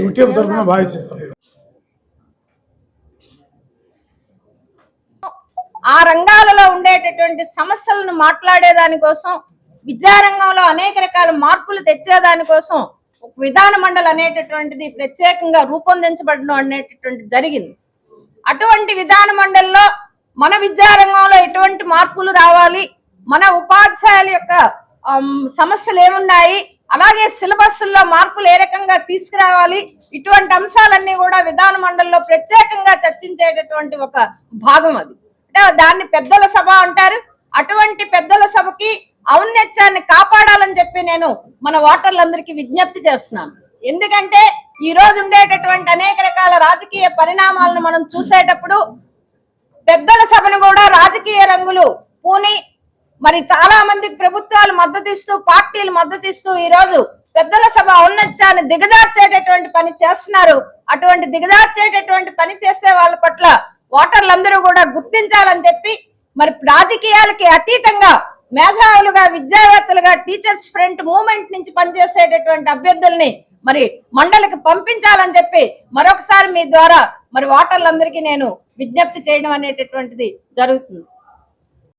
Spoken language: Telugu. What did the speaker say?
యూట్యూబ్ తరఫున వాయిస్ ఇస్తాం. ఆ రంగాలలో ఉండేటటువంటి సమస్యలను మాట్లాడేదానికోసం, విద్యారంగంలో అనేక రకాల మార్పులు తెచ్చేదానికోసం ఒక విధాన మండలి అనేటటువంటిది ప్రత్యేకంగా రూపొందించబడడం అనేటటువంటి జరిగింది. అటువంటి విధాన మండలిలో మన విద్యారంగంలో ఎటువంటి మార్పులు రావాలి, మన ఉపాధ్యాయుల యొక్క సమస్యలు ఏమున్నాయి, అలాగే సిలబస్లో మార్పులు ఏ రకంగా తీసుకురావాలి, ఇటువంటి అంశాలన్నీ కూడా విధాన మండలిలో ప్రత్యేకంగా చర్చించేటటువంటి ఒక భాగం అది. అంటే దాన్ని పెద్దల సభ అంటారు. అటువంటి పెద్దల సభకి ఔన్నత్యాన్ని కాపాడాలని చెప్పి నేను మన ఓటర్లందరికీ విజ్ఞప్తి చేస్తున్నాను. ఎందుకంటే ఈ రోజు ఉండేటటువంటి అనేక రకాల రాజకీయ పరిణామాలను మనం చూసేటప్పుడు పెద్దల సభను కూడా రాజకీయ రంగులు పూని మరి చాలా మందికి ప్రభుత్వాలు మద్దతిస్తూ, పార్టీలు మద్దతిస్తూ ఈ రోజు పెద్దల సభ ఔన్నత్యాన్ని దిగజార్చేటటువంటి పని చేస్తున్నారు. అటువంటి దిగజార్చేటటువంటి పని చేసే వాళ్ళ పట్ల ఓటర్లందరూ కూడా గుర్తించాలని చెప్పి మరి రాజకీయాలకి అతీతంగా మేధావులుగా, విద్యావేత్తలుగా, టీచర్స్ ఫ్రంట్ మూవ్మెంట్ నుంచి పనిచేసేటటువంటి అభ్యర్థుల్ని మరి మండలికి పంపించాలని చెప్పి మరొకసారి మీ ద్వారా మరి ఓటర్లందరికీ నేను విజ్ఞప్తి చేయడం అనేటటువంటిది జరుగుతుంది.